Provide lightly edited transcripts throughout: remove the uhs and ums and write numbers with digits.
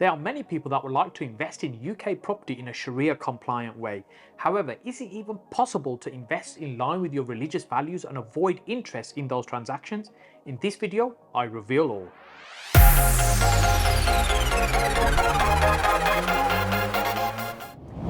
There are many people that would like to invest in UK property in a Sharia compliant way. However, is it even possible to invest in line with your religious values and avoid interest in those transactions? In this video, I reveal all.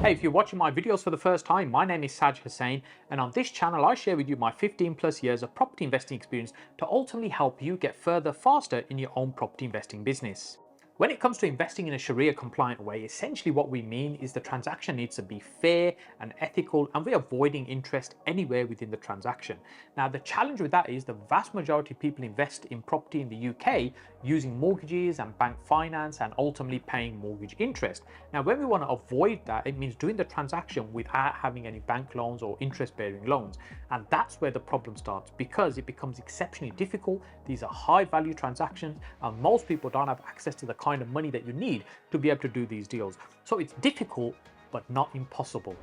Hey, if you're watching my videos for the first time, my name is Saj Hussain, and on this channel I share with you my 15 plus years of property investing experience to ultimately help you get further faster in your own property investing business. When it comes to investing in a Sharia compliant way, essentially what we mean is the transaction needs to be fair and ethical, and we're avoiding interest anywhere within the transaction. Now, the challenge with that is the vast majority of people invest in property in the UK using mortgages and bank finance and ultimately paying mortgage interest. Now, when we want to avoid that, it means doing the transaction without having any bank loans or interest bearing loans. And that's where the problem starts, because it becomes exceptionally difficult. These are high value transactions and most people don't have access to the kind of money that you need to be able to do these deals. So it's difficult, but not impossible.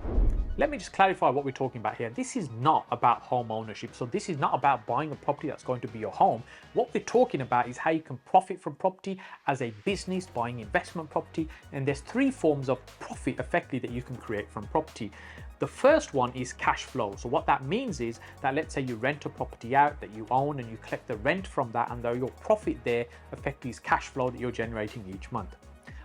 Let me just clarify what we're talking about here. This is not about home ownership. So this is not about buying a property that's going to be your home. What we're talking about is how you can profit from property as a business, buying investment property. And there's three forms of profit effectively that you can create from property. The first one is cash flow. So what that means is that let's say you rent a property out that you own and you collect the rent from that, and your profit there effectively is cash flow that you're generating each month.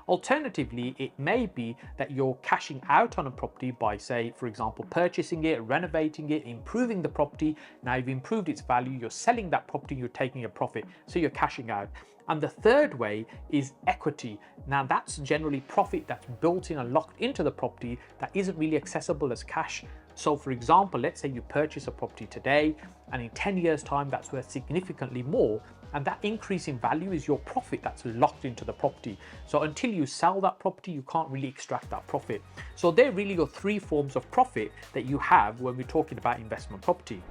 Alternatively, it may be that you're cashing out on a property by, say, for example, purchasing it, renovating it, improving the property. Now you've improved its value, you're selling that property, you're taking a profit, so you're cashing out. And the third way is equity. Now that's generally profit that's built in and locked into the property that isn't really accessible as cash. So for example, let's say you purchase a property today and in 10 years time that's worth significantly more, and that increase in value is your profit that's locked into the property. So until you sell that property, you can't really extract that profit. So they're really your three forms of profit that you have when we're talking about investment property.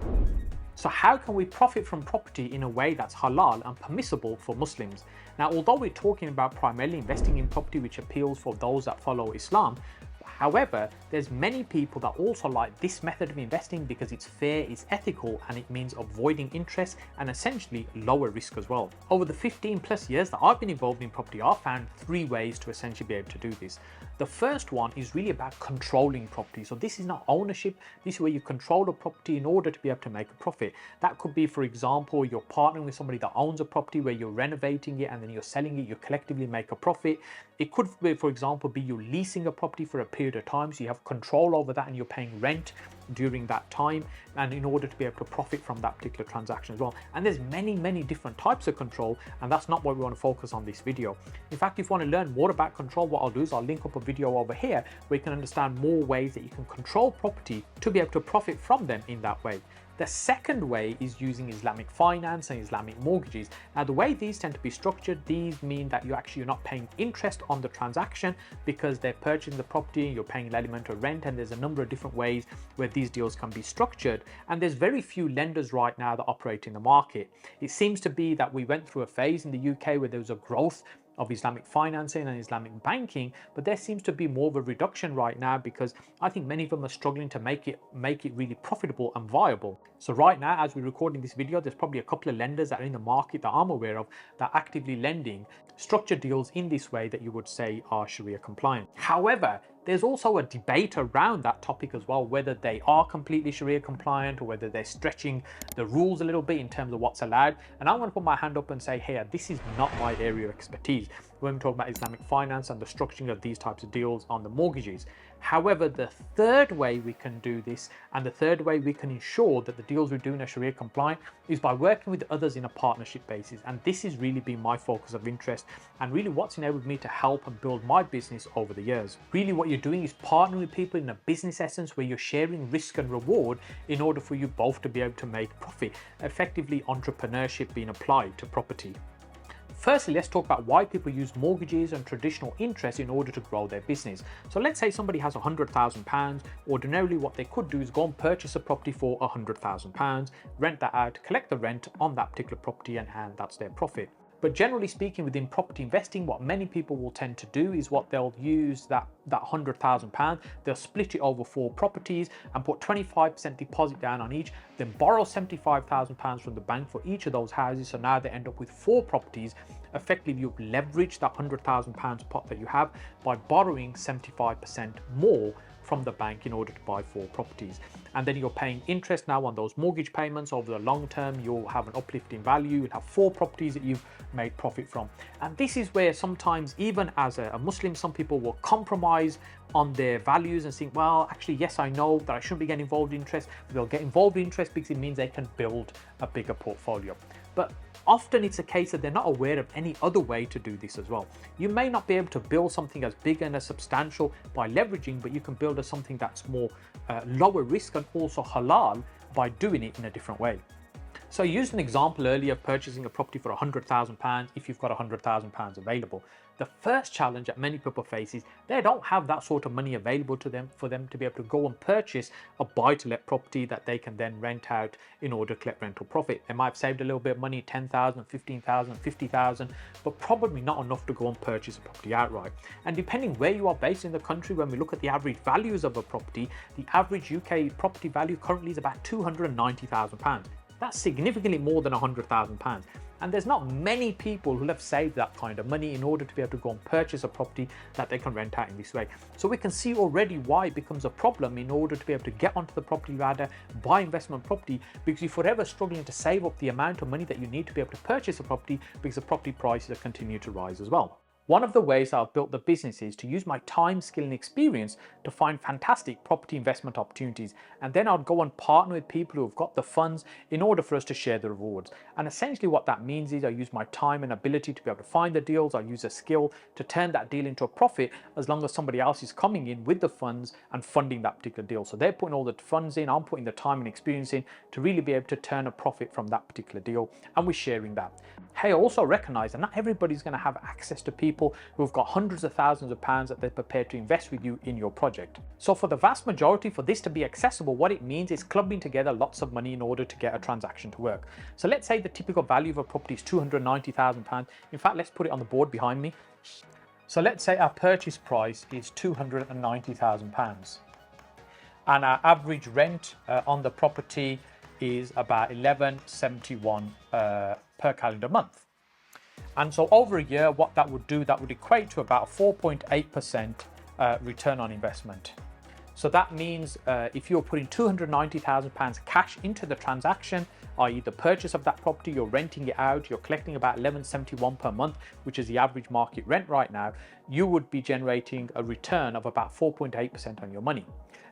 So how can we profit from property in a way that's halal and permissible for Muslims? Now, although we're talking about primarily investing in property, which appeals for those that follow Islam, however, there's many people that also like this method of investing because it's fair, it's ethical, and it means avoiding interest and essentially lower risk as well. Over the 15 plus years that I've been involved in property, I've found three ways to essentially be able to do this. The first one is really about controlling property. So this is not ownership. This is where you control a property in order to be able to make a profit. That could be, for example, you're partnering with somebody that owns a property where you're renovating it and then you're selling it, you collectively make a profit. It could be, for example, be you leasing a property for a period of time, so you have control over that and you're paying rent during that time, and in order to be able to profit from that particular transaction as well. And there's many different types of control, and that's not what we want to focus on this video. In fact, if you want to learn more about control, what I'll do is I'll link up a video over here where you can understand more ways that you can control property to be able to profit from them in that way. The second way is using Islamic finance and Islamic mortgages. Now, the way these tend to be structured, these mean that you're not paying interest on the transaction because they're purchasing the property, you're paying an element of rent, and there's a number of different ways where these deals can be structured. And there's very few lenders right now that operate in the market. It seems to be that we went through a phase in the UK where there was a growth of Islamic financing and Islamic banking, but there seems to be more of a reduction right now because I think many of them are struggling to make it really profitable and viable. So right now, as we're recording this video, there's probably a couple of lenders that are in the market that I'm aware of that are actively lending structured deals in this way that you would say are Sharia compliant. However, there's also a debate around that topic as well, whether they are completely Sharia compliant or whether they're stretching the rules a little bit in terms of what's allowed. And I want to put my hand up and say, hey, this is not my area of expertise when we talk about Islamic finance and the structuring of these types of deals on the mortgages. However, the third way we can do this, and the third way we can ensure that the deals we're doing are Sharia compliant, is by working with others in a partnership basis. And this has really been my focus of interest and really what's enabled me to help and build my business over the years. Really what you're doing is partnering with people in a business essence where you're sharing risk and reward in order for you both to be able to make profit. Effectively, entrepreneurship being applied to property. Firstly, let's talk about why people use mortgages and traditional interest in order to grow their business. So let's say somebody has £100,000. Ordinarily, what they could do is go and purchase a property for £100,000, rent that out, collect the rent on that particular property, and that's their profit. But generally speaking, within property investing, what many people will tend to do is what they'll use that £100,000, they'll split it over 4 properties and put 25% deposit down on each, then borrow £75,000 from the bank for each of those houses. So now they end up with 4 properties effectively you've leveraged that £100,000 pot that you have by borrowing 75% more from the bank in order to buy 4 properties. And then you're paying interest now on those mortgage payments. Over the long term, you'll have an uplift in value. You'll have 4 properties that you've made profit from. And this is where sometimes, even as a Muslim, some people will compromise on their values and think, well, actually, yes, I know that I shouldn't be getting involved in interest, but they'll get involved in interest because it means they can build a bigger portfolio. But often it's a case that they're not aware of any other way to do this as well. You may not be able to build something as big and as substantial by leveraging, but you can build something that's more lower risk and also halal by doing it in a different way. So I used an example earlier of purchasing a property for £100,000 if you've got £100,000 available. The first challenge that many people face is they don't have that sort of money available to them for them to be able to go and purchase a buy-to-let property that they can then rent out in order to collect rental profit. They might have saved a little bit of money, 10,000, 15,000, 50,000, but probably not enough to go and purchase a property outright. And depending where you are based in the country, when we look at the average values of a property, the average UK property value currently is about £290,000. That's significantly more than £100,000. And there's not many people who have saved that kind of money in order to be able to go and purchase a property that they can rent out in this way. So we can see already why it becomes a problem in order to be able to get onto the property ladder, buy investment property, because you're forever struggling to save up the amount of money that you need to be able to purchase a property because the property prices continue to rise as well. One of the ways I've built the business is to use my time, skill and experience to find fantastic property investment opportunities. And then I'd go and partner with people who have got the funds in order for us to share the rewards. And essentially what that means is I use my time and ability to be able to find the deals. I use a skill to turn that deal into a profit as long as somebody else is coming in with the funds and funding that particular deal. So they're putting all the funds in, I'm putting the time and experience in to really be able to turn a profit from that particular deal. And we're sharing that. Hey, I also recognize that not everybody's going to have access to people who've got hundreds of thousands of pounds that they're prepared to invest with you in your project. So for the vast majority, for this to be accessible, what it means is clubbing together lots of money in order to get a transaction to work. So let's say the typical value of a property is £290,000. In fact, let's put it on the board behind me. So let's say our purchase price is £290,000. And our average rent on the property is about £11.71 per calendar month. And so over a year, what that would do, that would equate to about 4.8% return on investment. So that means if you're putting £290,000 cash into the transaction, i.e. the purchase of that property, you're renting it out, you're collecting about £11.71 per month, which is the average market rent right now, you would be generating a return of about 4.8% on your money.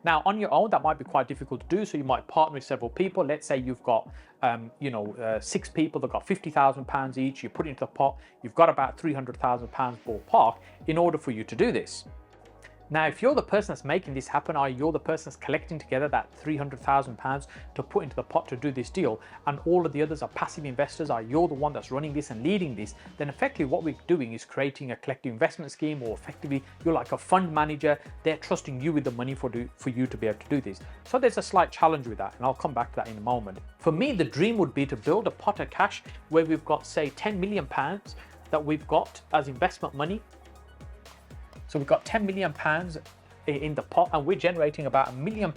Now, on your own, that might be quite difficult to do. So you might partner with several people. Let's say you've got, 6 people that got £50,000 each. You put it into the pot. You've got about £300,000 ballpark in order for you to do this. Now, if you're the person that's making this happen, or you're the person that's collecting together that £300,000 to put into the pot to do this deal, and all of the others are passive investors, or you're the one that's running this and leading this, then effectively what we're doing is creating a collective investment scheme, or effectively you're like a fund manager. They're trusting you with the money for you to be able to do this. So there's a slight challenge with that, and I'll come back to that in a moment. For me, the dream would be to build a pot of cash where we've got, say, £10 million that we've got as investment money. So we've got £10 million in the pot, and we're generating about £1 million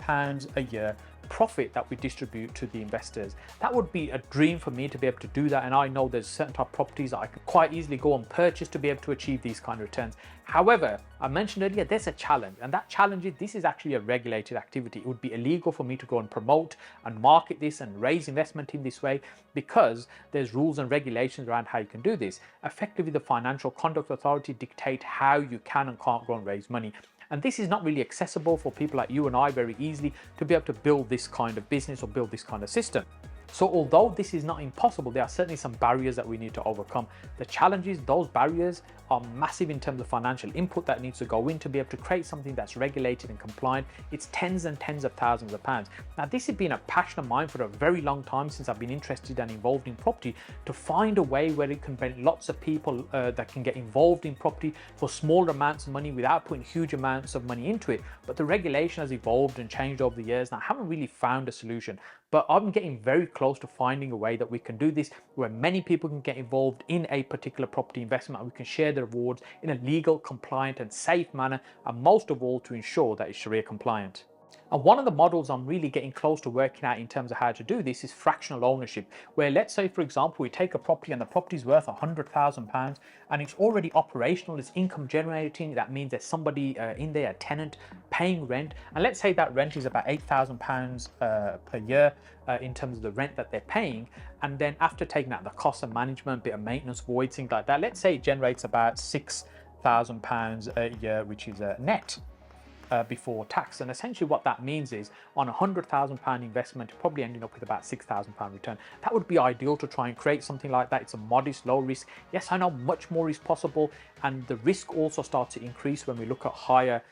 a year profit that we distribute to the investors. That would be a dream for me to be able to do that. And I know there's certain type of properties that I could quite easily go and purchase to be able to achieve these kind of returns. However, I mentioned earlier, there's a challenge, and that challenge is this is actually a regulated activity. It would be illegal for me to go and promote and market this and raise investment in this way because there's rules and regulations around how you can do this. Effectively, the Financial Conduct Authority dictate how you can and can't go and raise money. And this is not really accessible for people like you and I very easily to be able to build this kind of business or build this kind of system. So although this is not impossible, there are certainly some barriers that we need to overcome. The challenge is those barriers are massive in terms of financial input that needs to go in to be able to create something that's regulated and compliant. It's tens and tens of thousands of pounds. Now, this has been a passion of mine for a very long time since I've been interested and involved in property, to find a way where it can bring lots of people that can get involved in property for smaller amounts of money without putting huge amounts of money into it. But the regulation has evolved and changed over the years, and I haven't really found a solution. But I'm getting very close to finding a way that we can do this where many people can get involved in a particular property investment, and we can share the rewards in a legal, compliant and safe manner, and most of all to ensure that it's Sharia compliant. And one of the models I'm really getting close to working out in terms of how to do this is fractional ownership, where let's say, for example, we take a property and the property's worth £100,000 and it's already operational, it's income generating. That means there's somebody in there, a tenant, paying rent. And let's say that rent is about £8,000 per year in terms of the rent that they're paying. And then after taking out the cost of management, bit of maintenance, voids, things like that, let's say it generates about £6,000 a year, which is net. Before tax. And essentially what that means is on a £100,000 investment, you're probably ending up with about £6,000 return. That would be ideal to try and create something like that. It's a modest, low risk. Yes, I know much more is possible, and the risk also starts to increase when we look at higher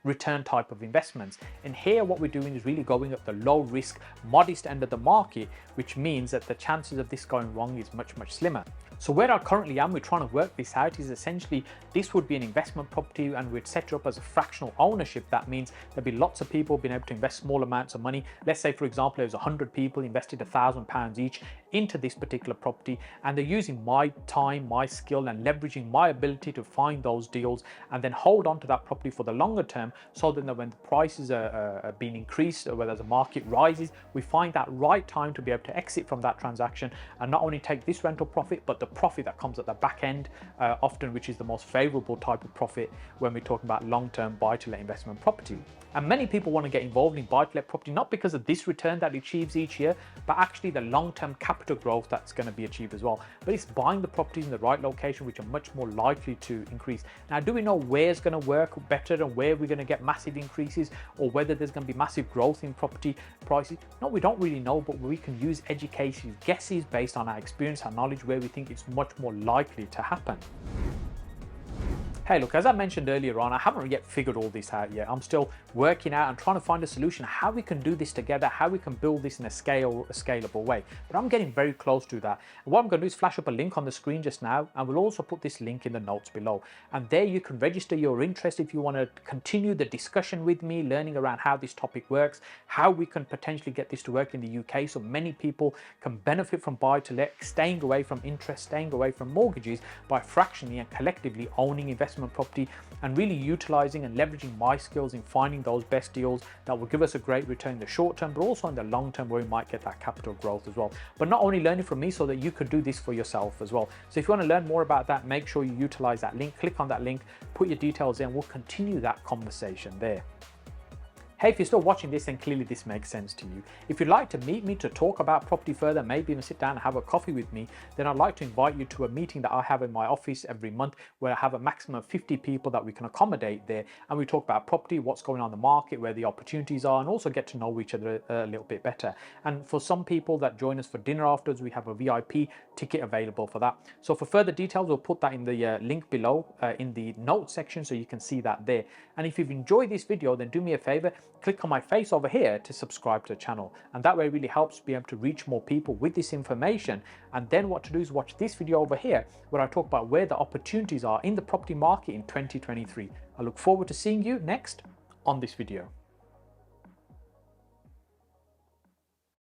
return type of investments. And here what we're doing is really going at the low risk, modest end of the market, which means that the chances of this going wrong is much slimmer. So where I currently am, we're trying to work this out, is essentially this would be an investment property and we'd set it up as a fractional ownership. That means there'd be lots of people being able to invest small amounts of money. Let's say, for example, there's 100 people invested £1,000 each into this particular property, and they're using my time, my skill, and leveraging my ability to find those deals and then hold on to that property for the longer term, so that when the prices are being increased or whether the market rises, we find that right time to be able to exit from that transaction and not only take this rental profit, but the profit that comes at the back end, often, which is the most favorable type of profit when we're talking about long-term buy-to-let investment property. And many people want to get involved in buy-to-let property, not because of this return that it achieves each year, but actually the long-term capital growth that's going to be achieved as well. But it's buying the properties in the right location, which are much more likely to increase. Now, do we know where it's going to work better and where we're going to get massive increases, or whether there's going to be massive growth in property prices? No, we don't really know, but we can use educated guesses based on our experience, our knowledge, where we think it's much more likely to happen. Hey, look, as I mentioned earlier on, I haven't yet figured all this out yet. I'm still working out and trying to find a solution, how we can do this together, how we can build this in a scalable way. But I'm getting very close to that. And what I'm going to do is flash up a link on the screen just now, and we'll also put this link in the notes below. And there you can register your interest if you want to continue the discussion with me, learning around how this topic works, how we can potentially get this to work in the UK so many people can benefit from buy-to-let, staying away from interest, staying away from mortgages by fractionally and collectively owning investment property, and really utilizing and leveraging my skills in finding those best deals that will give us a great return in the short term, but also in the long term where we might get that capital growth as well. But not only learning from me, so that you could do this for yourself as well. So if you want to learn more about that, make sure you utilize that link, click on that link, put your details in, we'll continue that conversation there. Hey, if you're still watching this, then clearly this makes sense to you. If you'd like to meet me to talk about property further, maybe even sit down and have a coffee with me, then I'd like to invite you to a meeting that I have in my office every month, where I have a maximum of 50 people that we can accommodate there. And we talk about property, what's going on in the market, where the opportunities are, and also get to know each other a little bit better. And for some people that join us for dinner afterwards, we have a VIP ticket available for that. So for further details, we'll put that in the link below in the notes section, so you can see that there. And if you've enjoyed this video, then do me a favor, click on my face over here to subscribe to the channel, and that way it really helps be able to reach more people with this information. And then what to do is watch this video over here, where I talk about where the opportunities are in the property market in 2023. I look forward to seeing you next on this video.